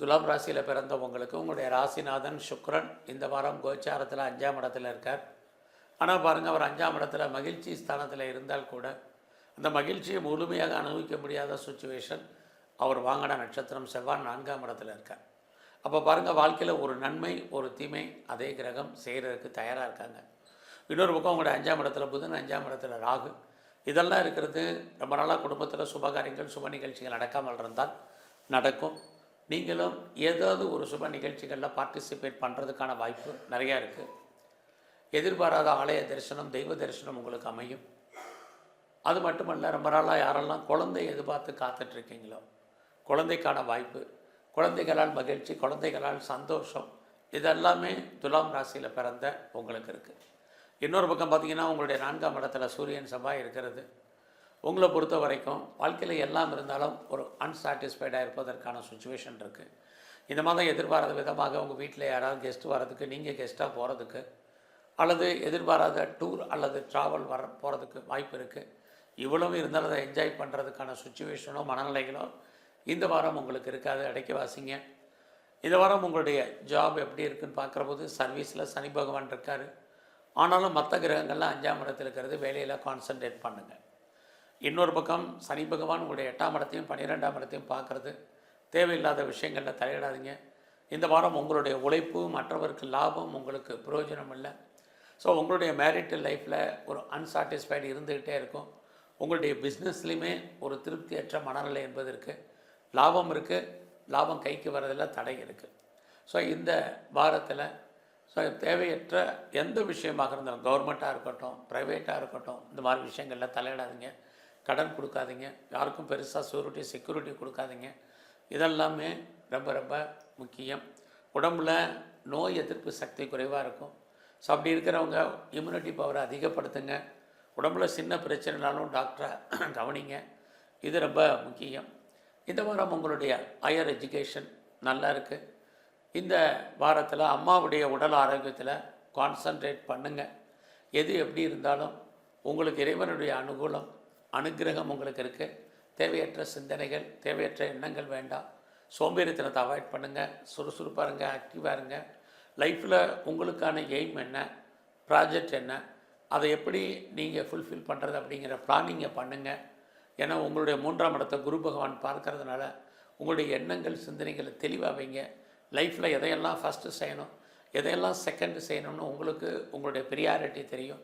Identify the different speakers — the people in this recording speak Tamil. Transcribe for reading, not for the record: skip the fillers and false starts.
Speaker 1: துலாம் ராசியில் பிறந்த உங்களுக்கு உங்களுடைய ராசிநாதன் சுக்கிரன் இந்த வாரம் கோச்சாரத்தில் 5ஆம் இடத்துல இருக்கார். ஆனால் பாருங்கள், அவர் 5ஆம் இடத்துல மகிழ்ச்சி ஸ்தானத்தில் இருந்தால் கூட அந்த மகிழ்ச்சியை முழுமையாக அனுபவிக்க முடியாத சுச்சுவேஷன். அவர் வாங்கின நட்சத்திரம் செவ்வாய் 4ஆம் இடத்துல இருக்கார். அப்போ பாருங்கள், வாழ்க்கையில் ஒரு நன்மை ஒரு தீமை அதே கிரகம் செய்கிறதுக்கு தயாராக இருக்காங்க. இன்னொரு பக்கம் உங்களுடைய 5ஆம் இடத்துல புதன், 5ஆம் இடத்துல ராகு, இதெல்லாம் இருக்கிறது. ரொம்ப நாளாக குடும்பத்தில் சுபகாரியங்கள் சுப நிகழ்ச்சிகள் நடக்காமல் இருந்தால் நடக்கும். நீங்களும் ஏதாவது ஒரு சுப நிகழ்ச்சிகளில் பார்ட்டிசிபேட் பண்ணுறதுக்கான வாய்ப்பு நிறையா இருக்குது. எதிர்பாராத ஆலய தரிசனம், தெய்வ தரிசனம் உங்களுக்கு அமையும். அது மட்டுமல்ல, ரொம்ப நாளாக யாரெல்லாம் குழந்தை எதிர்பார்த்து காத்துட்ருக்கீங்களோ குழந்தைக்கான வாய்ப்பு, குழந்தைகளால் மகிழ்ச்சி, குழந்தைகளால் சந்தோஷம், இதெல்லாமே துலாம் ராசியில் பிறந்த உங்களுக்கு இருக்குது. இன்னொரு பக்கம் பார்த்திங்கன்னா, உங்களுடைய 4ஆம் இடத்துல சூரியன் செவ்வாய் இருக்கிறது. உங்களை பொறுத்த வரைக்கும் வாழ்க்கையில் எல்லாம் இருந்தாலும் ஒரு அன்சாட்டிஸ்ஃபைடாக இருப்பதற்கான சுச்சுவேஷன் இருக்குது. இந்த மாதம் எதிர்பாராத விதமாக உங்கள் வீட்டில் யாராவது கெஸ்ட்டு வர்றதுக்கு, நீங்கள் கெஸ்ட்டாக போகிறதுக்கு, அல்லது எதிர்பாராத டூர் அல்லது ட்ராவல் போகிறதுக்கு வாய்ப்பு இருக்குது. இவ்வளவு இருந்தாலும் அதை என்ஜாய் பண்ணுறதுக்கான சுச்சுவேஷனோ மனநிலைகளோ இந்த வாரம் உங்களுக்கு இருக்காது. அடைக்க வாசிங்க. இந்த வாரம் உங்களுடைய ஜாப் எப்படி இருக்குதுன்னு பார்க்குற போது சர்வீஸில் சனி பகவான் இருக்கார். ஆனாலும் மற்ற கிரகங்கள்லாம் 5ஆம் இடத்துல இருக்கிறது. வேலையில் கான்சன்ட்ரேட் பண்ணுங்கள். இன்னொரு பக்கம் சனி பகவான் உங்களுடைய 8ஆம் இடத்தையும் 12ஆம் இடத்தையும் பார்க்குறது. தேவையில்லாத விஷயங்களில் தலையிடாதீங்க. இந்த வாரம் உங்களுடைய உழைப்பு மற்றவருக்கு லாபம், உங்களுக்கு பிரயோஜனம் இல்லை. ஸோ உங்களுடைய மேரிட்டல் லைஃப்பில் ஒரு அன்சாட்டிஸ்ஃபைடு இருந்துக்கிட்டே இருக்கும். உங்களுடைய பிஸ்னஸ்லேயுமே ஒரு திருப்தியற்ற மனநிலை என்பது இருக்குது. லாபம் இருக்குது, லாபம் கைக்கு வரதில் தடை இருக்குது. ஸோ இந்த வாரத்தில் தேவையற்ற எந்த விஷயமாக இருந்தாலும், கவர்மெண்ட்டாக இருக்கட்டும் ப்ரைவேட்டாக இருக்கட்டும், இந்த மாதிரி விஷயங்களில் தலையிடாதீங்க. கடன் கொடுக்காதீங்க. யாருக்கும் பெருசாக செக்யூரிட்டி கொடுக்காதீங்க. இதெல்லாமே ரொம்ப ரொம்ப முக்கியம். உடம்புல நோய் எதிர்ப்பு சக்தி குறைவாக இருக்கும். ஸோ அப்படி இருக்கிறவங்க இம்யூனிட்டி பவரை அதிகப்படுத்துங்க. உடம்புல சின்ன பிரச்சனைனாலும் டாக்டரை கவனிங்க. இது ரொம்ப முக்கியம். இந்த வாரம் உங்களுடைய ஹையர் எஜுகேஷன் நல்லா இருக்குது. இந்த வாரத்தில் அம்மாவுடைய உடல் ஆரோக்கியத்தில் கான்சன்ட்ரேட் பண்ணுங்கள். எது எப்படி இருந்தாலும் உங்களுக்கு இறைவனுடைய அனுகிரகம் உங்களுக்கு இருக்குது. தேவையற்ற சிந்தனைகள், தேவையற்ற எண்ணங்கள் வேண்டாம். சோம்பேறித்தனத்தை அவாய்ட் பண்ணுங்கள். சுறுசுறுப்பாக இருங்க, ஆக்டிவாக இருங்க. லைஃப்பில் உங்களுக்கான எய்ம் என்ன, ப்ராஜெக்ட் என்ன, அதை எப்படி நீங்கள் ஃபுல்ஃபில் பண்ணுறது அப்படிங்கிற பிளானிங்கை பண்ணுங்கள். ஏன்னா உங்களுடைய 3ஆம் இடத்தை குரு பகவான் பார்க்கறதுனால உங்களுடைய எண்ணங்கள் சிந்தனைகளை தெளிவாக வைங்க. லைஃப்பில் எதையெல்லாம் ஃபஸ்ட்டு செய்யணும், எதையெல்லாம் செகண்டு செய்யணும்னு உங்களுக்கு உங்களுடைய ப்ரியாரிட்டி தெரியும்.